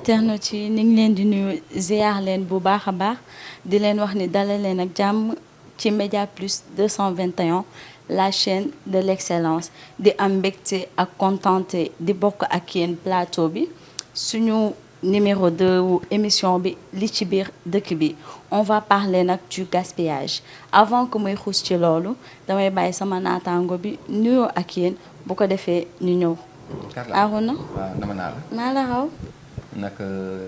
internet yi ñu ngi leen di nuyu ziar leen bu baax a baax di leen wax ni dalal leen ak jàmm ci Média Plus 221 la chaîne de l'excellence di am mbégte ak contenté di bokk ak yéen plateau bi suñu numéro 2 wu émission bi li ci biir dëkk bi on va parler nag du gaspillage avant que muy xuus ci loolu damay bàyyi sama naataango bi nuyoo ak yéen bu ko defee ñu ñëw. Arona waaw nama naa la. maa la raw. naka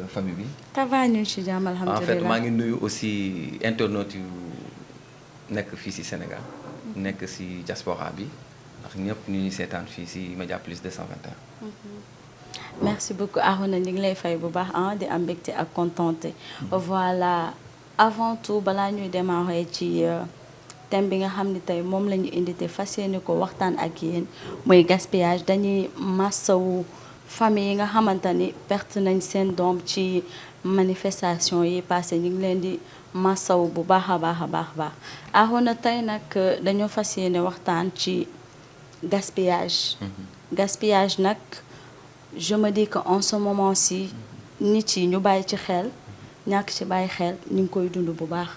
famille bi. ça va ñu ci jàmm alhamdulilah. en fait maa ngi nuyu aussi internautes yu nekk fii ci Sénégal. nekk ci diaspora bi ndax ñëpp ñu ngi seetaan fii ci Média Plus 221. merci beaucoup Arona ñu ngi lay fay bu baax di am mbégte ak contenté. voilà avant tout balaa ñuy démarrer ci thème bi nga xam ne tey moom la ñu indi te fas yéene ko waxtaan ak yéen mooy gaspillage dañuy massawu famille yi nga xamante ni perte nañ seen doom ci manifestation yi passé ñu ngi leen di massawu bu baax a baax a baax Arona tey nag dañoo fas yéene waxtaan ci gaspillage. gaspillage nag je me dis que en ce moment-ci nit yi ñu bàyyi ci xel ñàkk ci bàyyi xel ñu ngi koy dund bu baax.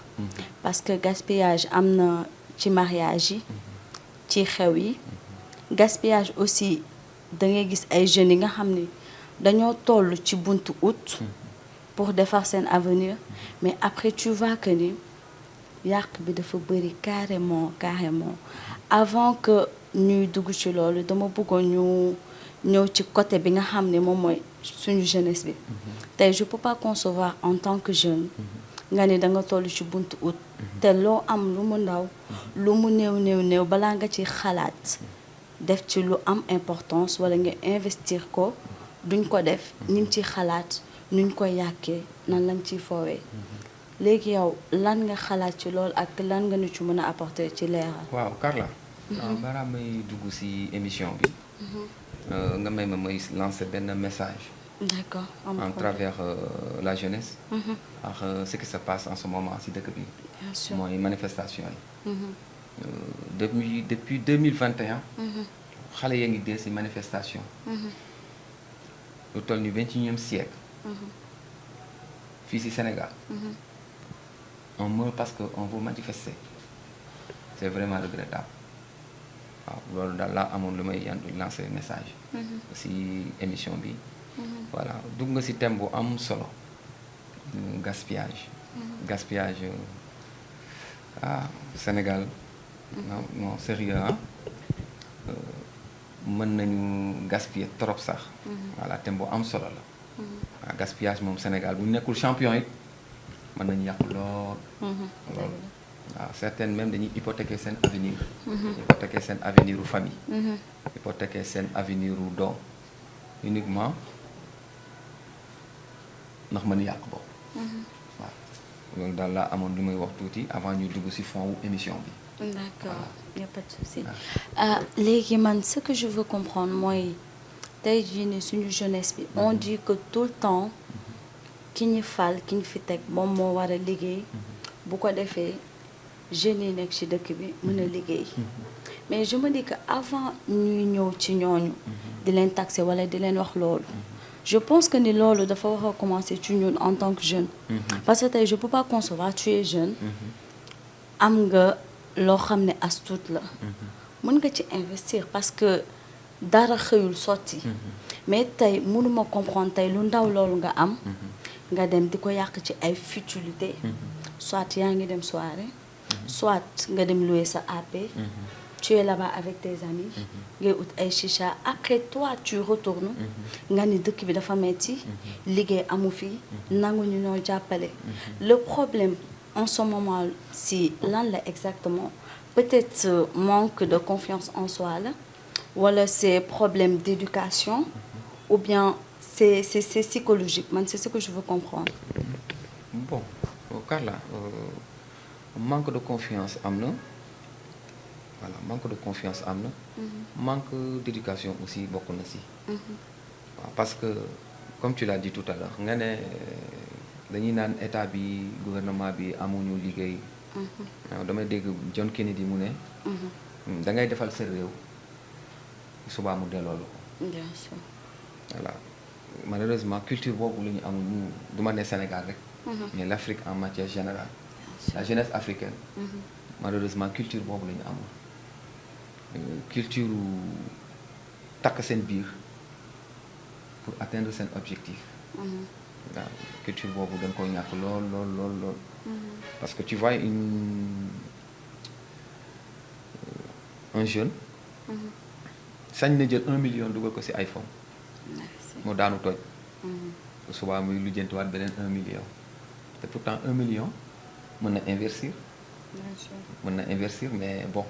parce que gaspillage am na ci mariage yi ci xew yi gaspillage aussi da ngay gis ay jeunes yi nga xam ni dañoo toll ci buntu août pour defar seen avenir mais après tu vois que ni yàq bi dafa bëri carrément avant que ñuy dugg ci loolu dama bëggoon ñu ñëw ci côté bi nga xam ne moom mooy suñu jeunesse bi tey je peux pas concevoir en tant que jeune nga ni da nga toll ci buntu août te loo am lu mu ndaw lu mu néew balaa nga ci xalaat def ci lu am importance wala nga investir ko duñ ko def ñu ngi ciy xalaat nuñ koy yàkkee nan lañ ciy foowee léegi yow lan nga xalaat ci loolu ak lan nga nu ci mën a apporter ci leeral. waaw Carla. balaa may dugg ci émission bi. nga may lancer benn message. d'accord en travers la jeunesse. ak ce qui se passe en ce moment ci dëkk bi. bien sûr mooy manifestation yi. depuis 2021. xale yaa ngi dee ci manifestation. lu toll ni 21e siècle. fii ci Sénégal. on meurt parce que on veut manifester. c'est vraiment regrettable. waaw loolu daal laa amoon lu may lancer message. ci émission bi. voilà dugg nga ci thème bu am solo. gaspillage. gaspillage Sénégal. non sérieux mën nañu gaspiller trop sax. voilà thème bu am solo la. waaw gaspillage moom Sénégal bu nekkul champion it mën nañu yàq lool. loolu waaw certaines même dañuy hypothéquer seen avenir. hypothéquer seen avenir u famille. hypothéquer seen avenir u doom uniquement ndax mën yàq boobu. waaw loolu daal laa amoon lu may wax tuuti avant ñuy dugg ci fond wu émission bi. d'accord y a pas de souci. léegi man ce que je veux comprendre mooy tey jii nii suñu jeunesse bi on dit que tout le temps ki ñu fal ki ñu fi teg moom moo war a liggéey bu ko defee jeunes yi nekk ci dëkk bi mën a liggéey mais je me dis que avant ñuy ñëw ci ñooñu di leen taxer wala di leen wax loolu je pense que ni loolu dafa war a commencer ci ñun en tant que jeune parce que tey je peux pas concevoir tu es jeune am nga loo xam ne as tuut la mën nga ci investir parce que dara xëyul sotti mais tey mënuma comprendre tey lu ndaw loolu nga am nga dem di ko yàq ci ay futilité soit yaa ngi dem soirée soit nga dem louer sa AP tu es là-bas avec tes amis ngay ut ay chicha après toi tu retournes nga ni dëkk bi dafa metti liggéey amu fi nangu ñu ñoo jàppale le problème en ce moment si lan la exactement peut-être manque de confiance en soi la wala c'est problème d'éducation ou bien c'est psychologique man c'est ce que je veux comprendre. bon Carla manque de confiance am na voilà manque de confiance am na. manque d'éducation aussi bokk na ci. waaw parce que comme tu l'as dit tout à l'heure nga ne dañuy naan état bi gouvernement bi amuñu liggéey. waaw damay dégg John Kennedy mu ne. da ngay defal sa réew subaa mu delloo la ko. bien sûr. voilà malheureusement culture boobu la ñu am du ma ne Sénégal rek. mais l'Afrique en matière générale. la jeunesse africaine. malheureusement culture boobu la ñu amul. culture takk seen biir pour atteindre seen objectif. waaw culture boobu dañ ko ñàkk lool lool lool lool. parce que tu vois un jeune. sañ na jël 1 million dugal ko ci iPhone. mu daanu toj. subaa muy lijjantiwaat beneen 1 million. te pourtant 1 million mën na investir. mën na investir mais bon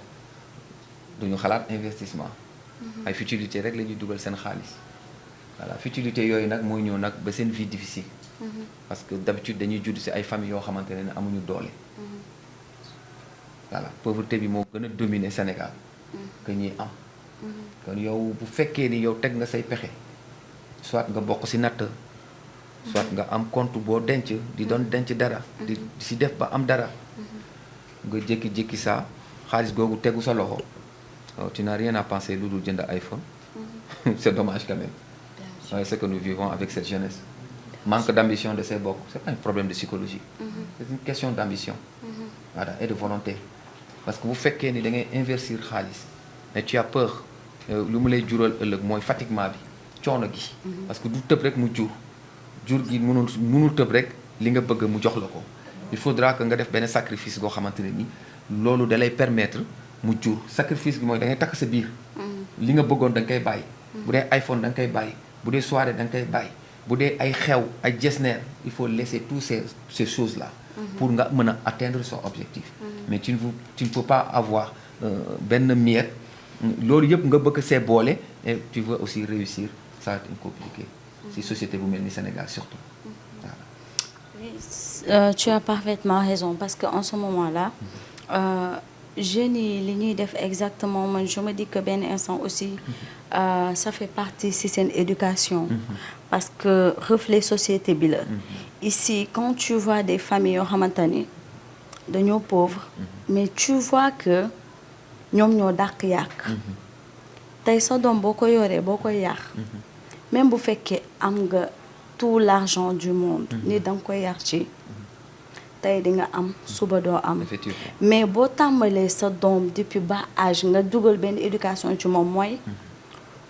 duñu xalaat investissement. ay futilité rek la ñuy dugal seen xaalis. voilà futilité yooyu nag mooy ñëw nag ba seen vie difficile. parce que d'habitude dañuy judd ci ay famille yoo xamante ne amuñu doole. voilà pauvreté bi moo gën a dominer Sénégal. que ñuy am. kon yow bu fekkee ni yow teg nga say pexe soit nga bokk ci natt soit nga am compte boo denc di doon denc dara di ci def ba am dara nga jékki-jékki saa xaalis googu tegu sa loxo tu n'as rien à penser lu dul jënd iPhone. c'est dommage quand même. c'est ce que nous vivons avec cette jeunesse. manque d'ambition de ses bokk c'est pas un problème de psychologie. c'est une question d'ambition. voilà et de volonté. parce que bu fekkee ni da ngay investir xaalis mais tu as peur lu mu lay jural ëllëg mooy fatiguement bi coono gi. parce que du tëb rek mu jur gi mënul tëb rek li nga bëgg mu jox la ko. il faudra que nga def benn sacrifice goo xamante ne ni loolu da lay permettre mu jur sacrifice bi mooy da ngay takk sa biir. li nga bëggoon da nga koy bàyyi. bu dee iPhone da nga koy bàyyi bu dee soirée da nga koy bàyyi bu dee ay xew ay jesner il faut laisser tous ces choses là. pour nga mën a atteindre son objectif. mais tu ne peux pas avoir benn miette loolu yëpp nga bëgg see boole et tu veux aussi réussir ça va être compliqué. si société bu mel ni Sénégal surtout. Oui, tu as parfaitement raison parce que en ce moment-là jeunes yi li ñuy def exactement man je me dis que benn instant aussi ça fait partie ci seen éducation. parce que reflet société bi la. ici quand tu vois des familles yoo xamante ni dañoo pauvres. mais tu vois que ñoom ñoo dàq yàq. tey sa doom boo ko yoree boo koy yàq. même bu fekkee am nga tout l'argent du monde. ni da nga koy yar ci. tey di nga am suba doo am. mais boo tàmbalee sa doom depuis bas âge nga dugal benn éducation ci moom mooy.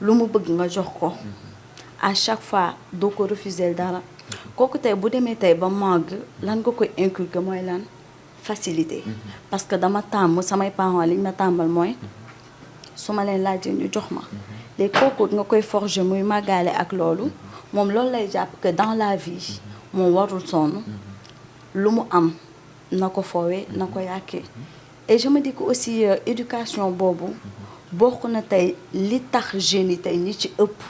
lu mu bëgg nga jox ko. à chaque fois doo ko refuser dara. kooku tey bu demee tey ba màgg lan nga koy inculquer mooy lan facilité. parce que dama tàmm samay parents liñ ma tàmbal mooy. su ma leen laajee ñu jox ma. léegi kooku nga koy forger muy màggaale ak loolu. moom loolu lay jàpp que dans la vie. moom warul sonn. lu mu am na ko foowee na ko yàkkee. et je me dis que aussi éducation boobu. bokk na tey li tax jeunes yi tey ñi ci ëpp.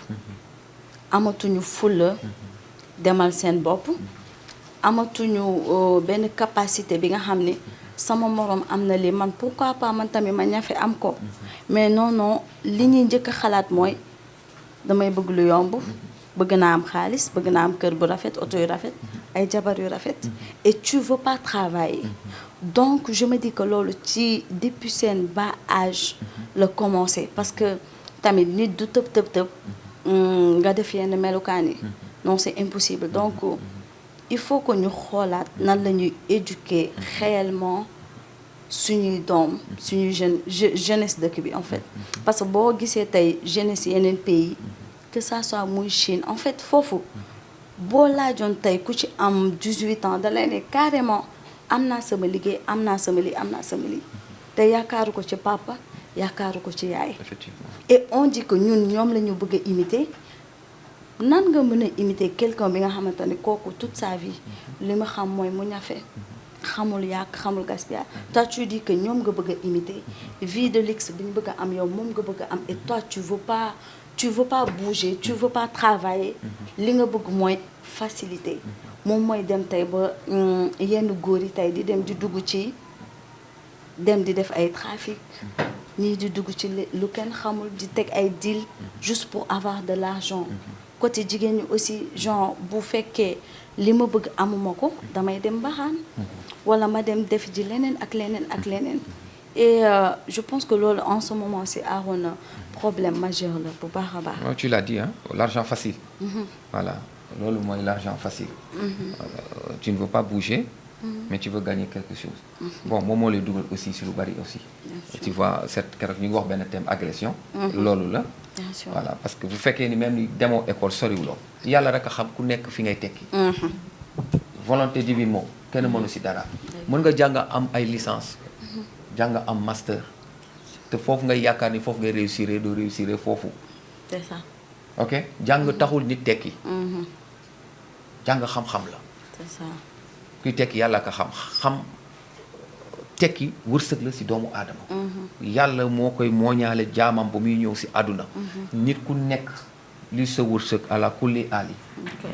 amatuñu fulla demal seen bopp. amatuñu benn capacité bi nga xam ne sama morom am na lii man pourquoi pas man tamit ma ñafe am ko. mais non li ñuy njëkk a xalaat mooy damay bëgg lu yomb. bëgg naa am xaalis bëgg naa am kër bu rafet oto yu rafet ay jabar yu rafet. et tu veux pas travailler. donc je me dis que loolu ci depuis seen bas âge la commencé parce que tamit nit du tëb nga def yenn melukaan yi. non c'est impossible donc il faut que ñu xoolaat nan la ñuy éduquer réellement suñuy doom suñuy jeunesse dëkk bi en fait. parce que boo gisee tey jeunesse yeneen pays que ça soit muy Chine en fait foofu boo laajoon tey ku ci am 18 ans da lay ne carrément am naa sama liggéey am naa sama lii am naa sama lii te yaakaaru ko ci papa yaakaaru ko ci yaay. effectivement et on dit que ñun ñoom la ñu bëgg a imiter nan nga mën a imiter quelqu'un bi nga xamante ne kooku toute sa vie li ma xam mooy mu ñafe xamul yàq xamul gaspillage. toi tu dis que ñoom nga bëgg a imiter vie de luxe bi ñu bëgg a am yow moom nga bëgg a am et toi tu veux pas bouger tu veux pas travailler li nga bëgg mooy facilité. moom mooy dem tey ba yenn góor yi tey di dem di dugg ci dem di def ay trafic ñii di dugg ci lu kenn xamul di teg ay deal juste pour avoir de l'argent. côté jigéen ñi aussi genre bu fekkee li ma bëgg amuma ko damay dem baxaan wala ma dem def ji leneen ak leneen ak leneen et je pense que loolu en ce moment c'est un problème majeur la bu baax a baax. Tu l'as dit hein, l'argent facile. Voilà loolu mooy l'argent facile. Tu ne veux pas bouger. Mais tu veux gagner quelque chose. Bon moom moo lay dugal aussi si lu bari aussi. Tu vois cette keroog ñu ngi wax benn thème agression. loolu la. Bien sûr. Voilà parce que bu fekkee ni même ni demoo école soriwuloo yàlla rek a xam ku nekk fi ngay tekki. volonté divine moom kenn mënu si dara. mën nga jàng am ay licence jàng am master te foofu ngay yaakaar ni foofu ngay réussir doo réussir foofu. C'est ça. ok jàng taxul nit tekki. jàng xam-xam la. C'est ça. kuy tekki yàlla ka xam tekki wërsëg la si doomu aadama. yàlla moo koy mooñaale jaamam ba muy ñëw si àdduna. nit ku nekk li sa wërsëg ala kulli ali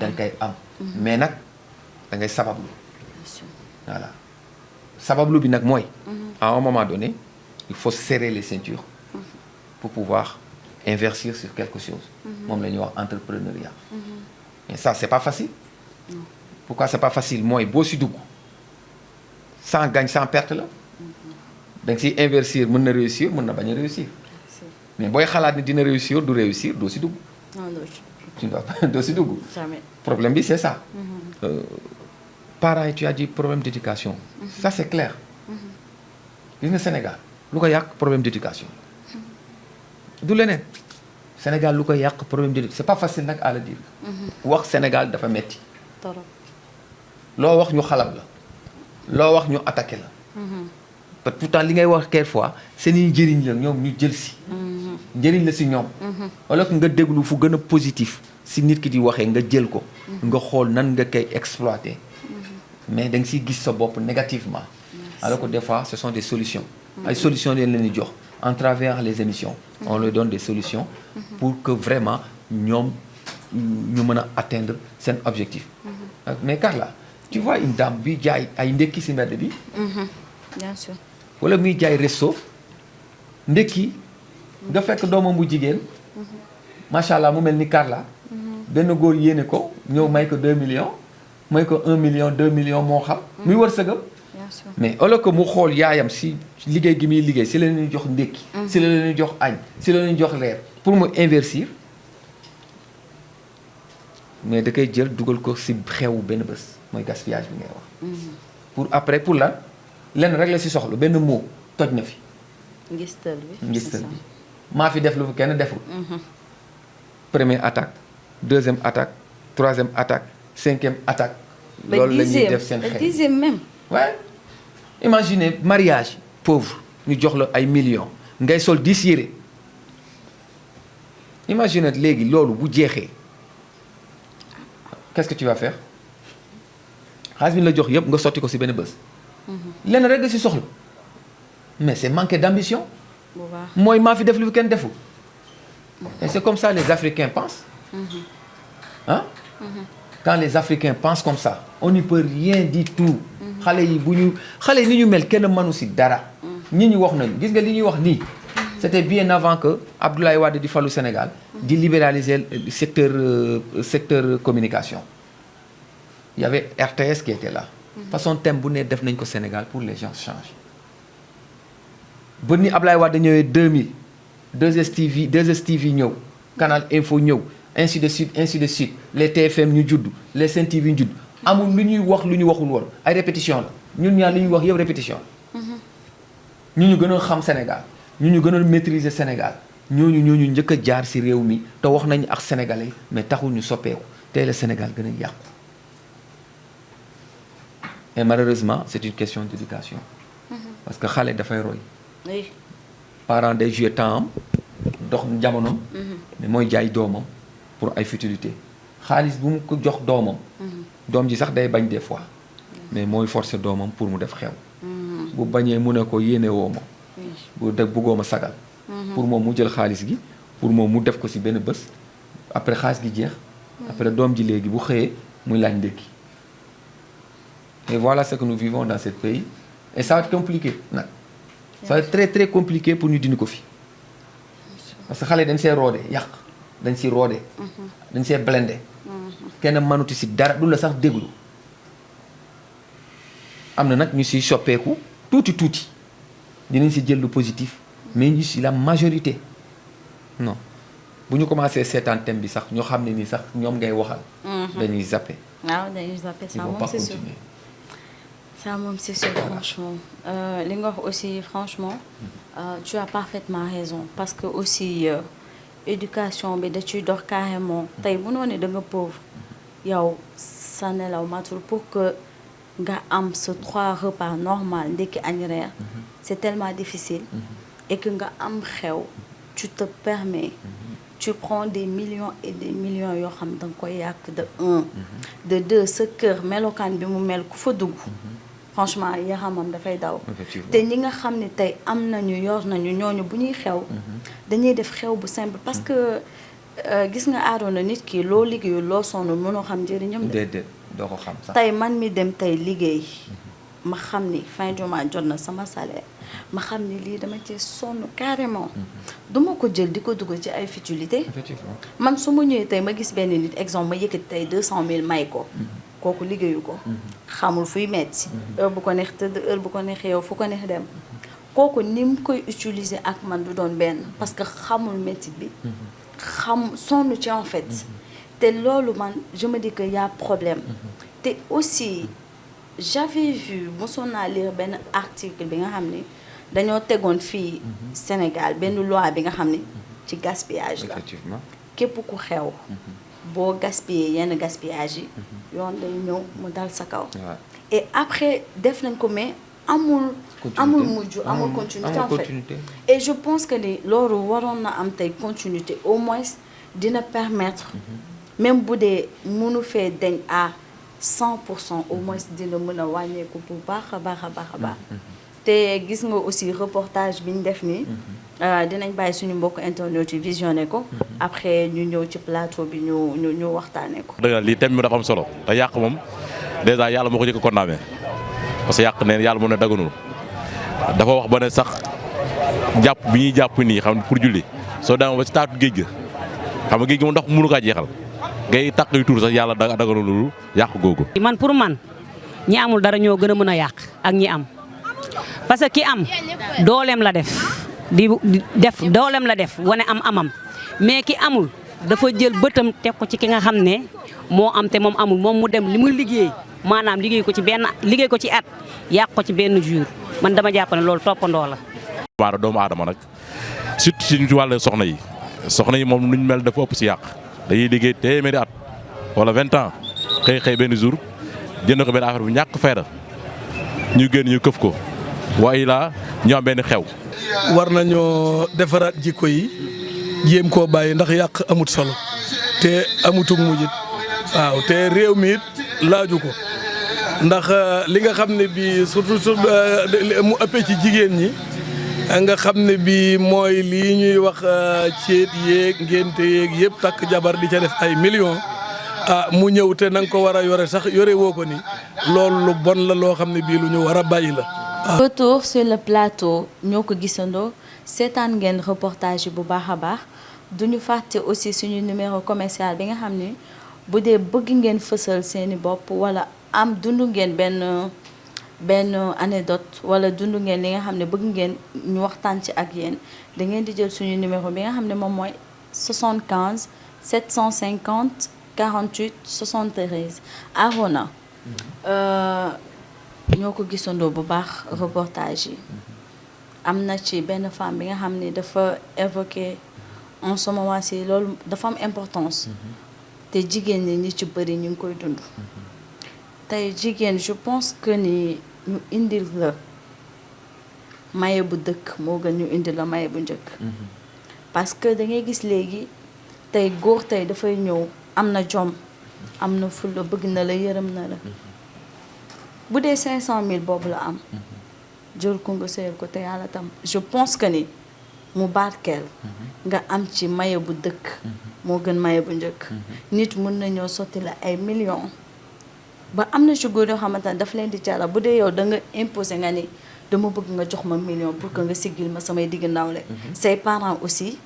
da nga koy am. mais nag da ngay sabablu. voilà sabablu bi nag mooy. à un moment donné il faut serrer les ceintures. pour pouvoir investir sur quelque chose. moom la ñuy wax entrepreneuriat. mais ça c'est pas facile. Pourquoi c'est pas facile mooy boo si dugg sans gagne sans perte la da nga siy investir mën na réussir mën na bañ a réussir mais booy xalaat ni dina réussir du réussir doo si dugg. doo si dugg. Jamais. problème bi c'est ça. Parents yi tu as dit problème d'éducation. Ça c'est clair. gis nga Sénégal lu ko yàq problème d'éducation. du leneen Sénégal lu ko yàq problème d'éducation c'est pas facile nag à le dire. wax Sénégal dafa metti Torop. loo wax ñu xalab la loo wax ñu attaqué la. te pourtant li ngay wax quelquefois seeni njëriñ la ñoom ñu jël si. njëriñ la si ñoom. wala que nga déglu fu gën a positif si nit ki di waxee nga jël ko. nga xool nan nga koy exploiter. mais da nga siy gis sa bopp négativement. alors que des fois ce sont des solutions. ay solutions leen leen di jox en travers les émissions. on leur donne des solutions. pour que vraiment ñoom ñu mën a atteindre seen objectif. mais Carla. tu vois une dame bi jaay ay ndekki si mbedd bi. Bien sûr. wala muy jaay resto ndekki nga fekk doomam bu jigéen. macha allah mu mel ni Carla. benn góor yéene ko ñëw may ko 2 millions. may ko 1 million 2 millions moo xam. muy wërsëgam. Bien sûr. mais au que mu xool yaayam si liggéey gi muy liggéey si la leen jox ndekki. si la leen jox añ si la leen jox reer pour mu investir. mais da koy jël dugal ko si xewu benn bés mooy gaspillage bi ngay wax. pour après pour lan lenn rek la si soxla benn mot toj na fi. ngistal bi. ngistal bi maa fi def lu fi kenn deful. première attaque deuxième attaque troisième attaque cinquième attaque. loolu la ñuy def seen xel dixième même. ouais imaginez mariage pauvre ñu jox la ay millions ngay sol 10 yére imaginez léegi loolu bu jeexee. qu'est-ce que tu vas faire xaalis bi la jox yëpp nga sotti ko ci benn bés. lenn rek nga ci soxla mais c'est manquer d'ambition. mooy maa fi def lu fi kenn deful. et c'est comme ça les Africains pensent. Hein? Quand les Africains pensent comme ça on n'y peut rien du tout. xale yi bu ñu xale yi ni ñu mel kenn mënu ci dara. ñi ñu wax nañu gis nga li ñuy wax nii. c'était bien avant que Abdoulaye Wade di falu Sénégal. di libéraliser le secteur communication. Il y avait RTS qui était là. façon thème bu ne def nañ ko Sénégal pour les gens changent. ba ni Abdoulaye Wade ñëwee 2000 2STV ñëw Canal Info ñëw ainsi de suite les TFM ñu judd les Sen TV ñu judd amul lu ñuy wax lu ñu waxul woon ay répétition la ñun ñaar li ñuy wax yëpp répétition la. ñu gën a xam Sénégal ñu gën a maîtriser Sénégal ñooñu njëkk a jaar ci réew mi te wax nañu ak sénégalais mais taxul ñu soppeeku tey la Sénégal gën a yàqu. et malheureusement c'est une question d'éducation. parce que xale dafay roy. oui. parents day jouer temps am dox jamonoom. mais mooy jaay doomam pour ay futilité xaalis bu mu ko jox doomam. doom ji sax day bañ des fois. mais mooy forcer doomam pour mu def xew. bu bañee mu ne ko yéene woo ma. bu def bëggoo ma sagal. pour moom mu jël xaalis gi pour moom mu def ko ci benn bés. après xaalis gi jeex. après doom ji léegi bu xëyee muy laaj ndékki. et voilà ce que nous vivons dans ce pays et ça va être compliqué nag. ça va être très très compliqué pour ñu dindi ko fi. parce que xale dañ see roode yàq dañ si roode. dañ see blindé. kenn mënuti ci dara du la sax déglu. am na nag ñu siy soppeeku tuuti. dinañ si jël lu positif mais ñu si la majorité non bu ñu commencé seetaan thème bi sax ñoo xam ne ni sax ñoom ngay waxal. dañuy zappé. waaw dañuy zappé ça moom c'est sûr. Ça moom c'est sûr franchement li nga wax aussi franchement tu as parfaitement raison parce que aussi éducation bi da ciy dox carrément tey bu noonu da nga pauvre yow sa nelaw matul pour que nga am ce 3 repas normal ndekki añ reer c'est tellement difficile et que nga am xew tu te permets tu prends des millions et des millions yoo xam da nga koy yàq de 1 de 2 sa kër melokaan bi mu mel ku fa dugg franchement yaramam dafay daw te ñi nga xam ne tey am nañu yor nañu ñooñu bu ñuy xew dañuy def xew bu simple parce que gis nga aaroona nit ki loo liggéeyul loo sonn mënoo xam njëriñam déedéet doo ko xam sax tey man mi dem tey liggéey ma xam ni fin du mois jot na sama salaire ma xam ni lii dama ci sonn carrément duma ko jël di ko dugal ci ay futilité man su ma ñëwee tey ma gis benn nit exemple ma yëkkati tey 200 000 may ko kooku liggéeyu ko xamul fuy metti heure bu ko neex tëdd heure bu ko neex yow fu ko neex dem kooku ni mu koy utiliser ak man du doon benn parce que xamul métier bi xam sonn ci en fait te loolu man je me dis que y a problème te aussi j'avais vu mosoon naa lire benn article bi nga xam ni dañoo tegoon fii Sénégal benn loi bi nga xam ni ci gaspillage la képp ku xew boo gaspiller yenn gaspillage yi yoon day ñëw mu dal sa kaw et après def nañ ko mais amul mujj amul continuité en fait et je pense que ni loolu waroon na am tey continuité au moins dina permettre même bu dee mënu fee dañ à 100% au moins dina mën a wàññeeku bu baax a baax a baax a baax te gis nga aussi reportage bi ñu def nii dinañ bàyyi suñu mbokk internet yi visionné ko après ñu ñëw ci plateau bi ñu waxtaanee ko. dëgg la lii thème bi dafa am solo te yàq moom dèjà yàlla moo ko njëkk a condamné parce que yàq neen yàlla moom ne daganul dafa wax ba ne sax jàpp bi ñuy jàpp nii xam pour julli soo demoo ba ci taatu géej ga xam nga géej gi moom ndox mënu kaa jeexal ngay tàq yu tuur sax yàlla daganul loolu yàq googu. man pour man ñi amul dara ñoo gën a mën a yàq ak ñi am parce que ki am dooleem la def di def dooleem la def wane amam mais ki amul dafa jël bëtam teg ko ci ki nga xam ne moo am te moom amul moom mu dem li muy liggéey maanaam liggéey ko ci at yàq ko ci benn jour man dama jàpp ne loolu toppandoo la. waaw doomu aadama nag surtout ci wàllu soxna yi moom nuñ mel dafa ëpp si yàq dañuy liggéey téeméeri at wala 20 ans xëy benn jour jënd ko benn affaire bu ñàkk fayda ñu génn ñu këf ko waaye laa ñu am benn xew. war nañoo defaraat jikko yi jéem koo bàyyi ndax yàq amut solo te amutug mujjit waaw te réew mi it laaju ko ndax li nga xam ne bii surtout mu ëppee ci jigéen ñi nga xam ne bii mooy lii ñuy wax ceet yeeg ngénte yeeg yëpp takk jabar di ca def ay millions mu ñëw te na nga ko war a yore sax yore woo ko ni loolu lu bon la loo xam ne bii lu ñu war a bàyyi la. retour sur le plateau ñoo ko gisandoo seetaan ngeen reportage yi bu baax a baax duñu fàtte aussi suñu numéro commercial bi nga xam ne bu dee bëgg ngeen fësal seeni bopp wala am dund ngeen benn anecdote wala dund ngeen li nga xam ne bëgg ngeen ñu waxtaan ci ak yéen da ngeen di jël suñu numéro bi nga xam ne moom mooy 75 750 48 73 Arona ñoo ko gisandoo bu baax reportage yi am na ci benn femme bi nga xam ne dafa évoqué en ce moment ci loolu dafa am importance te jigéen ñi ci bëri ñu ngi koy dund tey jigéen je pense que ni ñu indil la maye bu dëkk moo gën ñu indil la maye bu njëkk parce que da ngay gis léegi tey góor tey dafay ñëw am na jom am na fulla bëgg na la yërëm na la bu dee 500 000 boobu la am jël ko nga sëyal ko te yàlla tam je pense que ni mu barkeel nga am ci maye bu dëkk moo gën maye bu njëkk nit mun na ñëw sotti la ay millions ba am na ci góor yoo xamante ne daf leen di jara bu dee yow da nga imposé nga ni dama bëgg nga jox ma million pour que nga siggil ma samay digg nawle say parents aussi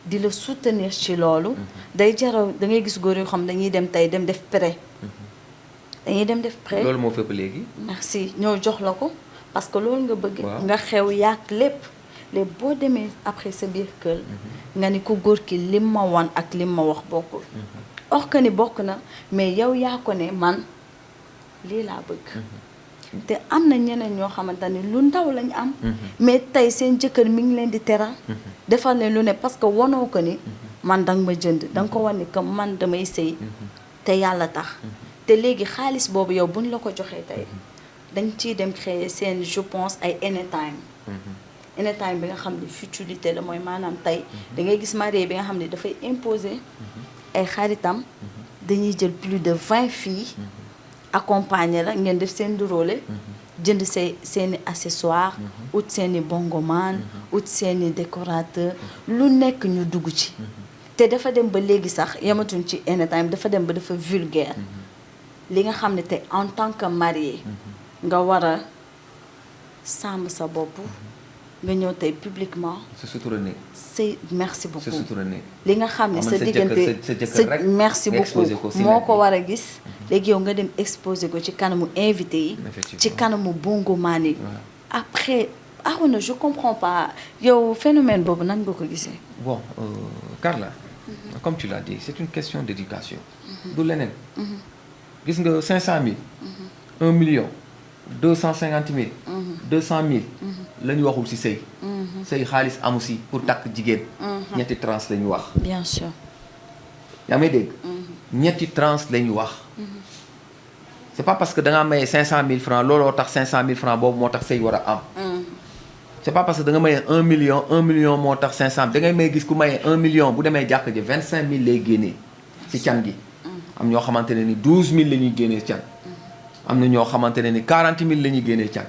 di la soutenir ci loolu day jaraw da ngay gis góor yoo xam dañuy dem tey dem def prêt dañuy dem def prêt loolu moo fépp léegi merci ñoo jox la ko parce que loolu nga bëgg. Waaw. nga xew yàq lépp léegi boo demee après sa biir kër. nga ni ko góor ki lim ma wan ak lim ma wax bokkul. or que ni bokk na mais yow yaa ko ne man lii laa bëgg. te am na ñeneen ñoo xamante ni lu ndaw lañ am. mais tey seen jëkkër mi ngi leen di teral. defal leen lu ne parce que wanoo ko ni. man danga ma jënd danga ko wan ni que man damay sëy te yàlla tax. te léegi xaalis boobu yow buñ la ko joxee tey. dañ ciy dem créer seen je pense ay anytime. anytime bi nga xam ne futilité la mooy maanaam tey. da ngay gis marié bi nga xam ne dafay imposer. ay xaritam. dañuy jël plus de 20 filles. accompagner la ngeen def seen duróole. jënd seeni accessoires. ut seeni bongoman. ut seeni décorateur. lu nekk ñu dugg ci. te dafa dem ba léegi sax yamatuñ ci anytime dafa dem ba dafa vulgaire. li nga xam ne te en tant que marié. nga war a sàmm sa bopp. nga ñëw tey publiquement. sa sutura ne. c'est merci beaucoup sa sutura ne. li nga xam ne sa diggante sa jëkkër rek merci nga exposé ko beaucoup si moo net ko bi. war a gis. léegi yow nga dem exposé ko ci kanamu invité yi. Effectivement. ci kanamu bongoman yi. après na je comprends pas yow phénomène boobu nan nga ko gisee. Bon, Carla, comme tu l'as dit, c'est une question d'éducation. du leneen. gis nga 500 000. 1 million. 250 000. 200 000. la ñu waxul ci sëy. sëy xaalis amu si pour takk jigéen. ñetti tranche la ñu wax. bien sûr. yaa may dégg. ñetti tranche la ñu wax. c'est pas parce que da ngaa maye 500 000 francs looloo tax 500 000 francs boobu moo tax sëy war a am. c'est pas parce que da nga maye 1 million moo tax 500 da ngay may gis ku maye 1 million bu demee jàkk ji 25 000 lay génnee ci can gi. am ñoo xamante ne ni 12 000 la ñuy génnee can. am na ñoo xamante ne ni 40 000 la ñuy génnee can.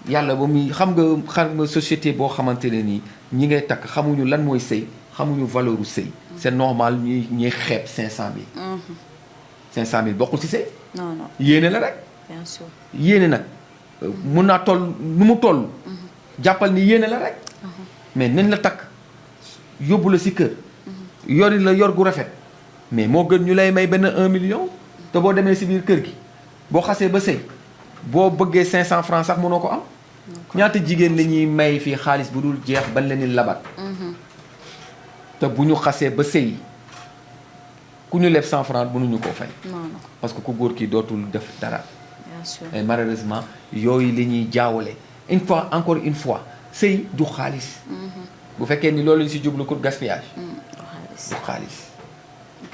yàlla ba muy xam nga société boo xamante ne nii ñi ngay takk xamuñu lan mooy sëy xamuñu valeur u sëy. c'est normal ñuy xeeb 500 000. 500 000 bokkul ci sëy. non non yéene la rek. bien sûr. yéene nag mun naa toll nu mu toll. jàppal ni yéene la rek. mais nañ la takk yóbbu la ci kër. yori la yor gu rafet. mais moo gën ñu lay may benn 1 million. te boo demee ci biir kër gi boo xasee ba sëy boo bëggee 500 francs sax mënoo ko am. ñaata jigéen la ñuy may fii xaalis bu dul jeex ban leen di labat. te bu ñu xasee ba sëy ku ñu leb 100 francs mënuñu koo fay. non non parce que ku góor ki dootul def dara. bien sûr. et malheureusement yooyu la ñuy jaawale encore une fois sëy du xaalis. bu fekkee ni loolu lañ ci jublu pour gaspillage. du xaalis.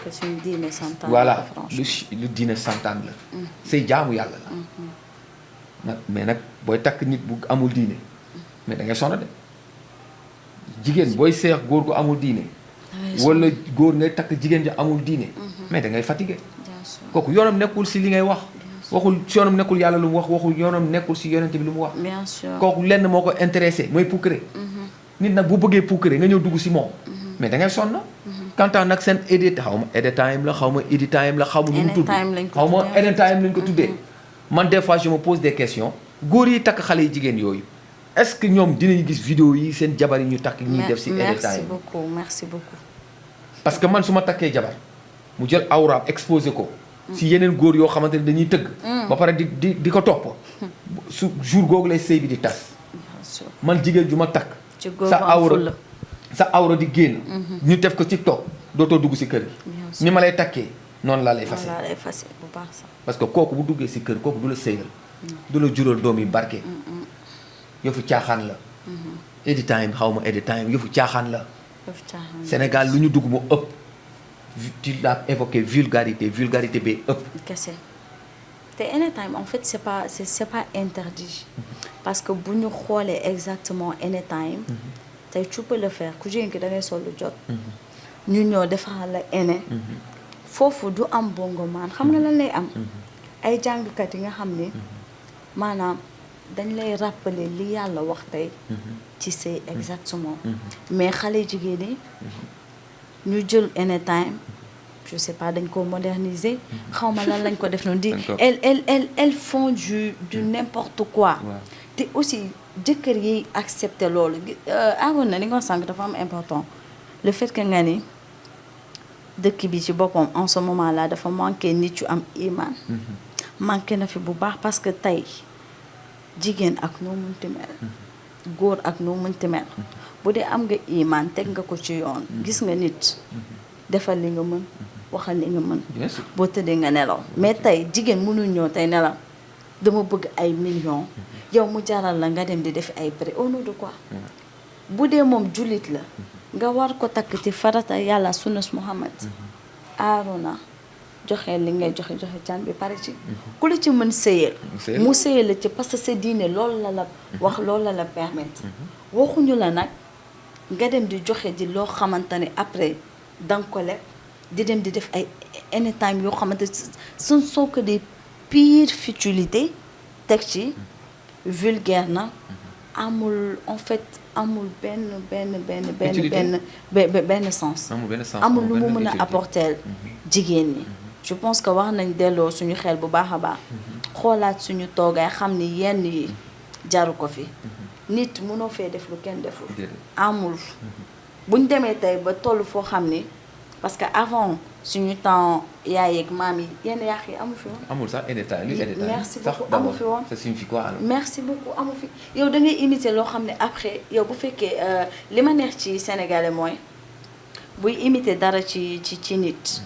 que suñu diine santaan. voilà franchement. lu diine santaan la. sëy jaamu yàlla la. nag mais nag booy takk nit bu amul diine. mais da ngay sonn de jigéen booy seex góor gu amul diine. wala góor ngay takk jigéen ji amul diine. mais da ngay fatigué. bien sûr. kooku yoonam nekkul ci li ngay wax. waxul si yoonam nekkul yàlla lu mu wax waxul yoonam nekkul si yonent bi lu mu wax. bien sûr. kooku lenn moo ko intéressé mooy puukare. nit nag bu bëggee puukare nga ñëw dugg si moom. mais da ngay sonn. quant à nag seen edit xaw ma edit time la xaw ma edit time la xaw ma nu mu tudd xaw ma edit time lañ ko tuddee. man des fois je me pose des questions góor yi takk xale yi jigéen yooyu est-ce que ñoom dinañ gis vidéo yi seen jabar yi ñu takk ñuy def si edit time. merci beaucoup. parce que man su ma takkee jabar mu jël awraam exposé ko. si yeneen góor yoo xamante ne dañuy tëgg. ba pare di ko topp. su jour googu lay sëy bi di tas. man jigéen ju ma takk. ci góor am sa awra di génn. ñu def ko TikTok dootoo dugg si kër gi. ni ma lay takkee noonu laa lay fase. bu baax sax. parce que kooku bu duggee si kër kooku du la sëyal. du la jural doom yi barke. yëfu caaxaan la. edit time xaw ma edit time yëfu caaxaan la. Sénégal lu ñu dugg mu ëpp. tu l'as évoqué vulgarité bi ëpp. kese te anytime en fait c'est pas interdit. parce que bu ñu xoolee exactement anytime. tey tu peux le faire ku jigéen ki da ngay sol lu jot. ñu ñëw defal la ene. foofu du am bongoman xam nga lan lay am. ay jàngkat yi nga xam ne maanaam dañ lay rappeler li yàlla wax tey. ci c'est exactement. mais xale jigéen ñi. ñu jël anytime je sais pas dañ ko moderniser. xaw ma lan lañ ko def noonu di. elles font du n'importe quoi. te aussi jëkkër yi accepter loolu aaroon na li nga sànq dafa am important le fait que nga ni dëkk bi ci boppam en ce moment là dafa manqué nit yu am iman. manqué na fi bu baax parce que tey jigéen ak noo mënti mel góor ak noo mënti mel bu dee am nga imaan teg nga ko ci yoon gis nga nit defal li nga mën waxal li nga mën bien sûr boo tëddee nga nelaw mais tey jigéen mënul ñëw tey nelaw dama bëgg ay millions yow mu jaral la nga dem di def ay prêt au nom de quoi bu dee moom jullit la nga war ko takk ci farata yàlla sunnas Muhammad Aarona joxe li ngay joxe can bi pare ci ku la ci mën sëyal mu sëyal la ci parce que sa diine loolu la la wax loolu la la permettre waxuñu la nag nga dem di joxe ji loo xamante ne après danga ko leb di dem di def ay anytime yoo xamante ce ne sont que des pires futilités teg ci vulgaire na amul en fait amul benn sens amul lu mu mën a apporter jigéen ñi je pense que wax nañ delloo suñu xel bu baax a baax xoolaat suñu toogaay xam ni yenn yi jaru ko fi nit mënoo fee def lu kenn deful amul buñ demee tey ba toll foo xam ni parce que avant suñu temps yaay ak maam yi yenn yàq yi amu fi woon. amul sax merci beaucoup amu fi woon ça signifie quoi alors. merci beaucoup amu fi yow da ngay imiter loo xam ne après yow bu fekkee li ma neex ci sénégalais mooy buy imiter dara ci nit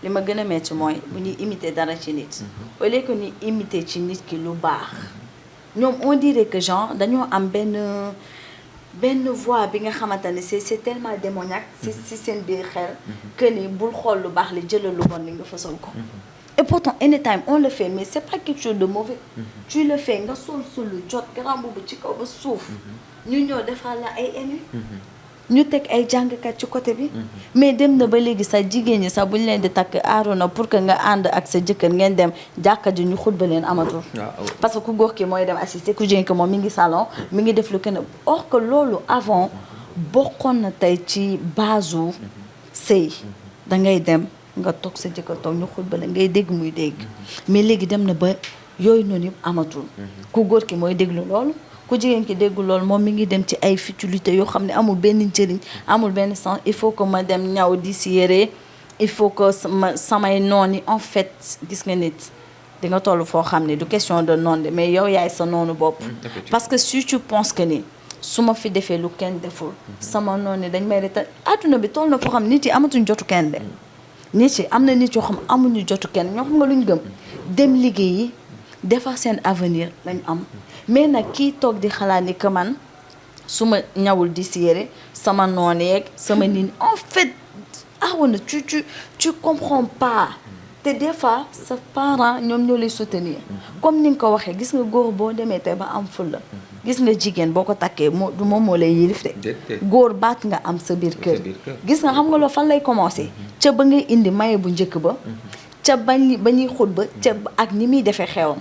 li ma gën a metti mooy bu ñuy imiter dara ci nit au lieu que ñuy imiter ci nit ki lu baax ñoom on dirait que genre dañoo am benn voix bi nga xamante ne c'est tellement démoniaque si seen biir xel que ni bul xool lu baax li jëlal lu bon li nga fasal ko et pourtant anytime on le fait mais c'est pas quelque chose de mauvais tu le fais nga sol lu jot grand boobu ci kaw ba suuf ñu ñëw defal la ay ennemis ñu teg ay jàngkat ci côté bi mais dem na ba léegi sax jigéen ñi sax bu ñu leen di takk Aarona pour que nga ànd ak sa jëkkër ngeen dem jàkka ji ñu xutba leen amatul parce que ku góor ki mooy dem assister ku jigéen ki moom mi ngi salon mi ngi def lu kenn or que loolu avant bokkoon na tey ci base sëy dangay dem nga toog sa jëkkër toog ñu xutba la ngay dégg muy dégg mais léegi dem na ba yooyu noonu yëpp amatul ku góor ki mooy déglu loolu ku jigéen ki déggu loolu moom mi ngi dem ci ay futilité yoo xam ne amul benn njëriñ amul benn sens il faut que ma dem ñaw di si yére il faut que samay noon yi en fait gis nga nit di nga toll foo xam ne du question de noon de mais yow yaay sa noonu bopp parce que si tu penses que ni su ma fi defee lu kenn deful sama noonu dañ may reta adduna bi toll na foo xam nit yi amatuñ jotu kenn de nit yi am na nit yoo xam amuñu jotu kenn ñoo xam nga luñ gëm dem liggéeyi defar seen avenir lañ am mais nag kii toog di xalaat ni que man su ma ñawul di si yére sama noon yeeg sama nit en fait Aarona tu comprends pas te des fois sa parents ñoom ñoo lay soutenir comme ni nga ko waxee gis nga góor boo demee tey ba am fulla gis nga jigéen boo ko takkee du moom moo lay yilif de góor baat nga am sa biir kër gis nga xam nga loolu fan lay commencé ca ba ngay indi maye bu njëkk ba ca ba ñuy xut ba ca ak ni muy defee xewam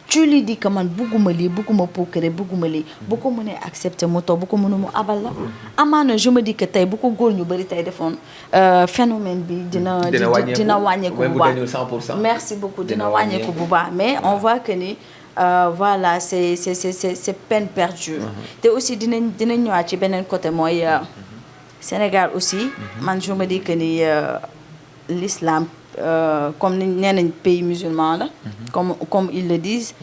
tu lui dis que man bugguma lii bugguma puukare bugguma lii bu ko mënee accepter mu toog bu ko mënu mu abal la amaana je me dis que tey bu ko góor ñu bëri tey defoon phénomène bi dina wàññeeku bu baax merci beaucoup dina wàññeeku bu baax mais on voit que ni voilà c'est peine perdue te aussi dinañ ñëwaat ci beneen côté mooy Sénégal aussi man je me dis que ni l'islam comme nee nañ pays musulman la comme ils le disent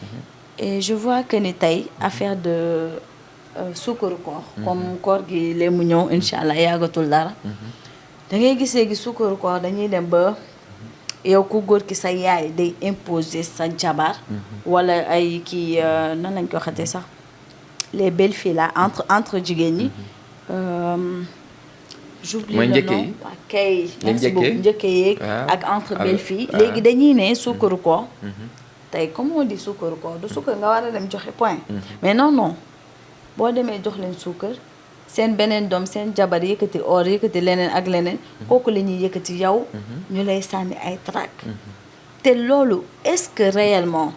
et je vois que ni tey affaire de sukkaru koor comme koor gi lee mu ñëw incha allah yàggatul dara da ngay gisee gi sukkaru koor dañuy dem ba yow ku góor ki sa yaay day imposer sa jabar wala ay kii nan lañ ko xatee sax les belles filles là entre jigéen ñi j'oublie le nom waa kay merci beaucoup njëkke yeeg ak entre belles filles léegi dañuy ne sukkaru koor tey comme on dit sukkaru koor du sukkar nga war a dem joxe point mais non boo demee jox leen sukkar seen beneen doom seen jabar yëkkati or yëkkati leneen ak leneen kooku la ñuy yëkkati yow ñu lay sànni ay trac te loolu est-ce que réellement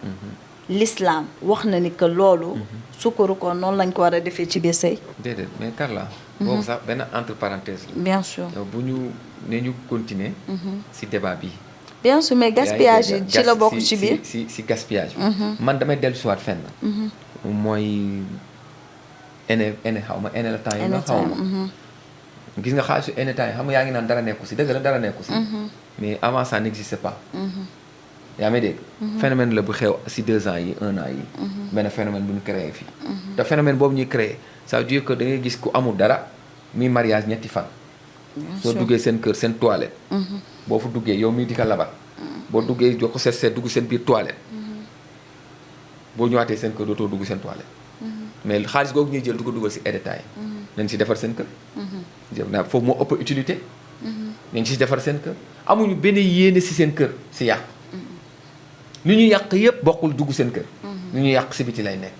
l'islam wax na ni que loolu sukkaru koor noonu lañ ko war a defee ci biir sëy déedéet mais Carla boobu sax benn entre parenthèse la bien sûr bu ñu continuer ci débat bi bien sûr mais gaspillage yi ci la bokk ci biir ci gaspillage bi man damay dellu siwaat fenn mooy ene xaw ma ene la temps yi nga xaw ma gis nga xaalisu ene temps yi xam nga yaa ngi naan dara nekku ci dëgg la dara nekku ci mais avant ça n'existait pas yaa may dégg. phénomène la bu xew si 2 ans yi 1 an yi. benn phénomène bu ñu créé fii. te phénomène boobu ñuy créé ça veut dire que da ngay gis ku amul dara mi mariage ñetti fan. soo duggee seen kër seen toilette. boo fa duggee yow mii di ko labat. boo duggee jox ko seet dugg seen biir toilette. boo ñëwaatee seen kër dootoo dugg seen toilette. mais xaalis googu ñuy jël du ko dugal si détail. nañ si defar seen kër. foofu moo ëpp utilité. nañ si defar seen kër amuñu benn yéene si seen kër si yàq. li ñu yàq yëpp bokkul dugg seen kër. li ñu yàq si biti lay nekk.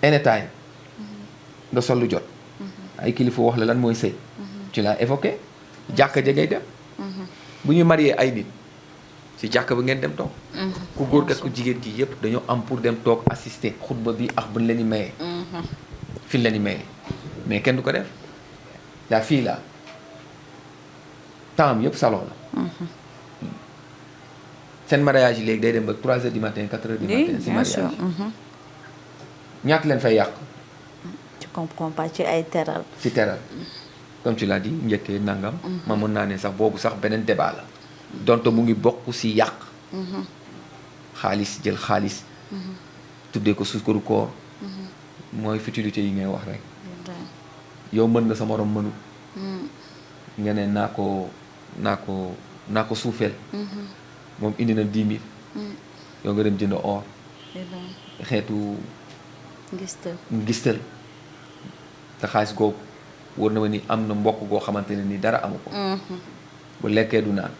anytime nga sol lu jot. ay kilifa wax la lan mooy sëy. tu l'as évoqué jàkka ja ngay dem. bu ñu marié ay nit si jàkka ba ngeen dem toog. ku góor ak ku jigéen gi yëpp dañoo am pour dem toog assister xutba bi ak buñ leen di mayee. fi la ñu mayee mais kenn du ko def la fille là temps yëpp salon la. seen mariage yi léegi day dem ba 3 heures du matin 4 heures du matin. si mariage ñaata leen fay yàq. tu comprends pas ci ay teral. si teral comme tu l'as dit njëkkee nangam. ma mën naa ne sax boobu sax beneen débat la. donte mu ngi bokk si yàq. xaalis jël xaalis. tuddee ko sukkaru koor. mooy futilité yi ngay wax rek. yow mën nga sa morom mënut. nga ne naa ko suufeel. moom indi na 10 000. yow nga dem jënd or. xeetu. ngistal te xaalis googu wër na ma ni am na mbokk goo xamante ne ni dara amu ko. bu lekkee du naan.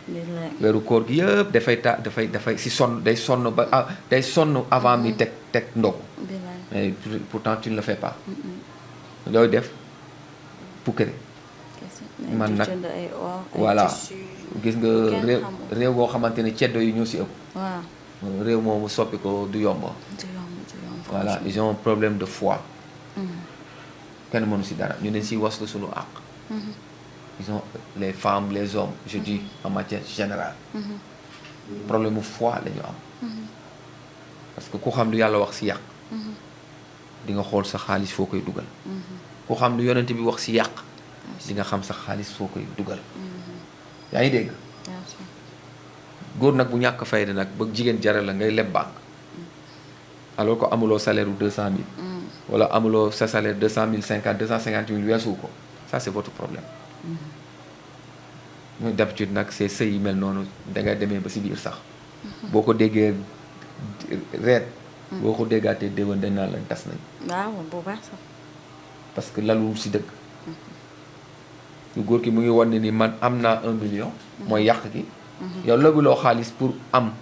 weeru koor gi yëpp dafay si sonn day sonn ba day sonn avant mi teg ndog. mais pourtant tu ne le fais pas. looy def pukkere. man nag voilà gis nga réew boo xamante ne ceddo yi ñoo si ëpp. waaw réew moomu soppi ko du yomb. voilà ils ont un problème de foi. kenn mënu si dara ñu ne si waslu suñu àq. ils ont les femmes les hommes je dis en matière générale. problème mu foi la ñu am. parce que ku xam lu yàlla wax si yàq. di nga xool sa xaalis foo koy dugal. ku xam lu yonent bi wax si yàq. di nga xam sa xaalis foo koy dugal. yaa ngi dégg. góor nag bu ñàkk fayda nag ba jigéen jaral la ngay leb banque. alors que amuloo salaire u 200 000. wala amuloo sa salaire 200 050 250 000 weesu ko ça c'est votre problème. ñu d'habitude nag c'est sëy yi mel noonu dangay demee ba si biir sax. boo ko déggee reet. boo ko déggaatee déwén dañ naan la tas nañ. waaw bu baax sax. parce que lalul si dëgg. lu góor ki mu ngi wan ne ni man am naa 1 million. mooy yàq gi. yow lebuloo xaalis pour am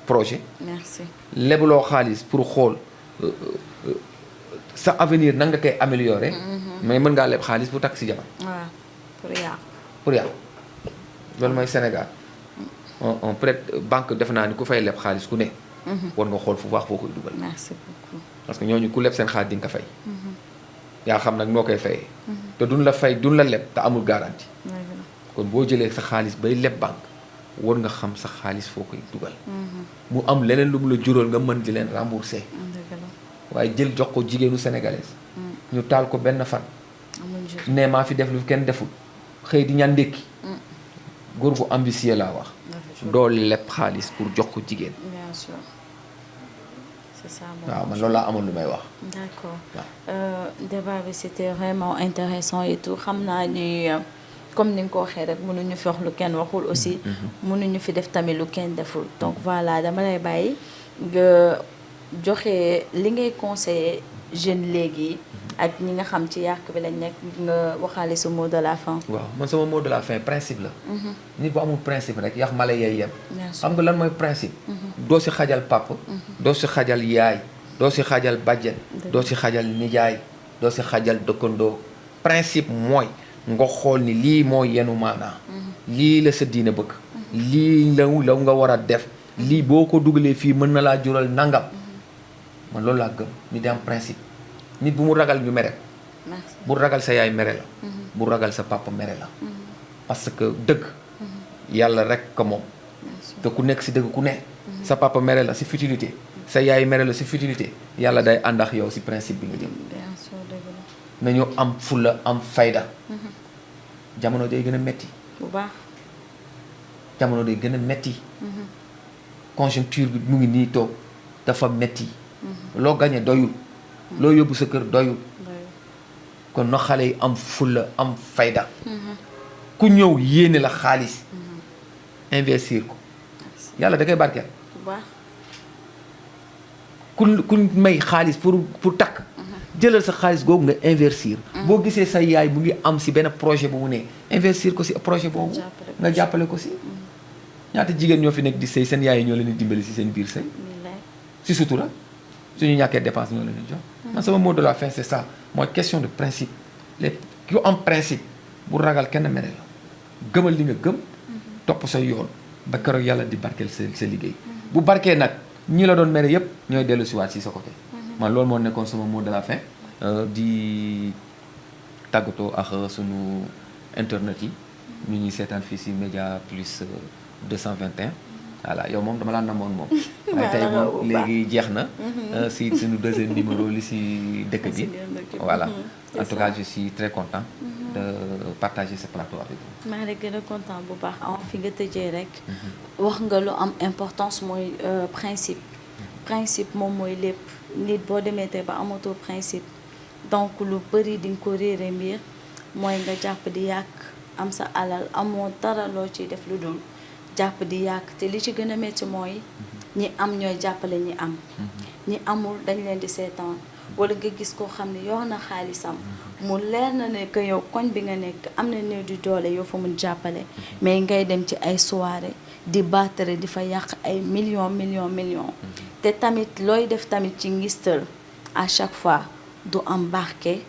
projet. merci. lebuloo xaalis pour xool sa avenir nan nga koy améliorer. mais mën ngaa leb xaalis pour takk si jabar. waaw pour yàqu. loolu mooy Sénégal. on prête banque def naa ni ku fay leb xaalis ku ne. war nga xool fu baax foo koy dugal. merci beaucoup. parce que ñooñu ku leb seen xaalis di nga ko fay. yaa xam nag noo koy fayee. te duñ la fay duñ la leb te amul garantie. kon boo jëlee sa xaalis bay leb banque war nga xam sa xaalis foo koy dugal. mu am leneen lu mu la jural nga mën di leen rembourser. waaye jël jox ko jigéenu sénégalaise. ñu taal ko benn fan. ne maa fi def lu kenn deful xëy di ñaan ndékki. góor gu ambitieux laa wax. doo leb xaalis pour jox ko jigéen. bien sûr. c'est ça waaw man loolu laa amoon lu may wax. d'accord débat bi c'était vraiment intéressant et tout xam naa ni comme ni nga ko waxee rek mënuñu fi wax lu kenn waxul aussi. mënuñu fi def tamit lu kenn deful donc voilà dama lay bàyyi nga joxe li ngay conseiller jeunes léegi ak ñi nga xam ci yàq bi lañ nekk nga waxaale sa mot de la fin. waaw man sama mot de la fin principe la. nit bu amul principe rek yàq mala yay yem. xam nga lan mooy principe. doo si xajal papa. doo si xajal yaay. doo si xajal bàjjen. doo si xajal nijaay. doo si xajal dëkkandoo. principe mooy nga xool ni lii mooy yenu maanaa. lii la sa diine bëgg. lii la nga war a def. lii boo ko dugalee fii mën na laa jural nangam. man loolu laa gëm ni di am principe. nit bu mu ragal ñu mere. bu ragal sa yaay mere la. bu ragal sa papa mere la. parce que dëgg. yàlla rek ko moom. te ku nekk si dëgg ku ne. sa papa mere la si futilité. sa yaay mere la si futilité. yàlla day ànd ak yow si principe bi nga jëm. nañu am fulla am fayda. jamono day gën a metti. bu baax. jamono day gën a metti conjoncture bi mu ngi nii toog dafa metti loo gagné doyul loo yóbbu sa kër doyul kon no xale yi am fulla am fayda ku ñëw yéene la xaalis investir ko yàlla da koy barkeel ku may xaalis pour takk jëlal sa xaalis googu nga investir boo gisee sa yaay mu ngi am si benn projet bu mu ne investir ko si projet boobu nga jàppale ko si ñaata jigéen ñoo fi nekk di sëy seen yaay yi ñoo leen di dimbali si seen biir sëy si sutura suñu ñàkkee dépense ñoo leen di jox man sama mot de la fin c'est ça mooy question de principe les ku am principe bu ragal kenn mere la gëmal li nga gëm topp sa yoon ba keroog yàlla di barkeel sa liggéey bu barkee nag ñi la doon mere yëpp ñooy dellu si waat si sa côté man loolu moo nekkoon sama mot de la fin di tàggatoo ak sunu internet yi ñu ñuy seetaan fii si Média Plus 221 voilà yow moom dama laa namoon moom waaye tey moom léegi jeex na si suñu deuxième numéro li si dëkk bi voilà en tout cas je suis très content de partager ce plateau avec vous. maa ngi gën a content bu baax fi nga tëjee rek wax nga lu am importance mooy principe moom mooy lépp nit boo demee tey ba amatoo principe donc lu bëri di nga ko réere mbir mooy nga jàpp di yàq am sa alal amoo dara loo ciy def lu dul jàpp di yàq te li ci gën a métti mooy ñi am ñooy jàppale ñi am ñi amul dañ leen di seetaan wala nga gis koo xam ne yor na xaalisam mu leer na ne que yow koñ bi nga nekk am na néew di doole yow fa mun jàppale mais ngay dem ci ay soirée di battre di fa yàq ay millions te tamit looy def tamit ci ngistal à chaque fois du am barke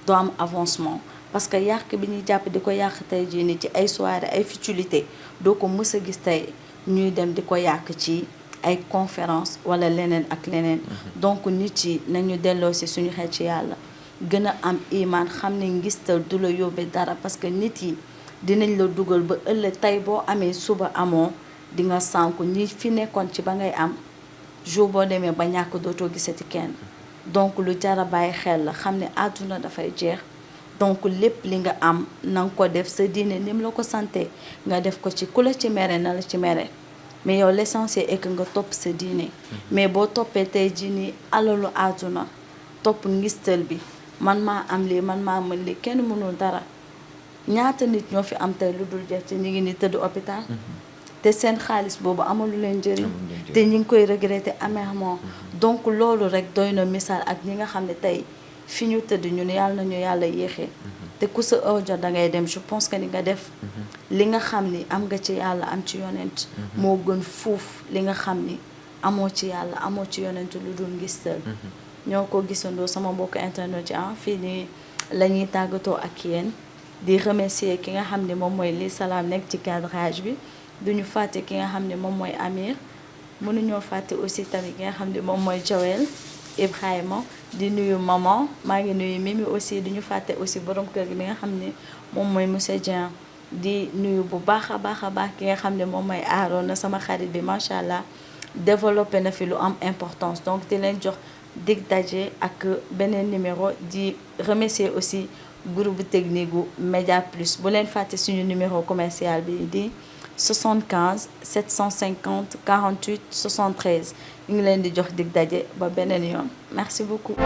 du am avancement parce que yàq bi ñuy jàpp di ko yàq tey jii ni ci ay soirée ay futilité doo ko mës a gis tey ñuy dem di ko yàq ci ay conférence wala leneen ak leneen donc nit yi nañu delloo si suñu xel ci yàlla gën a am iman xam ne ngistal du la yóbbee dara parce que nit yi dinañ la dugal ba ëllëg tey boo amee suba amoo di nga sànku ñi fi nekkoon ci ba ngay am jour boo demee ba ñàkk dootoo gisati kenn donc lu jara bàyyi xel la xam ne àdduna dafay jeex donc lépp li nga am na nga ko def sa diine ni mu la ko sante nga def ko ci ku la ci mere na la ci mere mais yow l'essentiel est que nga topp sa diine mais boo toppee tey jii nii alalu àdduna topp ngistal bi man maa am lii man maa mën lii kenn mënul dara ñaata nit ñoo fi am tey lu dul jeex te ñu ngi ni tëdd hôpital te seen xaalis boobu amalu leen njëriñ te ñi ngi koy regretter amèrement donc loolu rek doy na misaal ak ñi nga xam ne tey fi ñu tëdd ñun yàlla nañu yàlla yéexee te ku sa heure jot da ngay dem je pense que ni nga def li nga xam ni am nga ci yàlla am ci yonent moo gën fuuf li nga xam ni amoo ci yàlla amoo ci yonent lu dul ngistal ñoo ko gisandoo sama mbokk internet yi fii nii la ñuy tàggatoo ak yéen di remercier ki nga xam ne moom mooy Li Salam nekk ci cadrage bi duñu fàtte ki nga xam ne moom mooy Amir mënuñoo fàtte aussi tamit ki nga xam ne moom mooy Joël Ibrahima di nuyu maman maa ngi nuyu Mimi aussi duñu fàtte aussi borom kër gi bi nga xam ne moom mooy monsieur Dieng di nuyu bu baax a baax ki nga xam ne moom mooy Aaroon sama xarit bi macha allah développé na fi lu am importance donc di leen jox dig daje ak beneen numéro di remercier aussi groupe technique gu Média Plus bu leen fàtte suñu numéro commercial bi di 75 750 48 73 ñu ngi leen di jox dig daje ba beneen yoon merci beaucoup.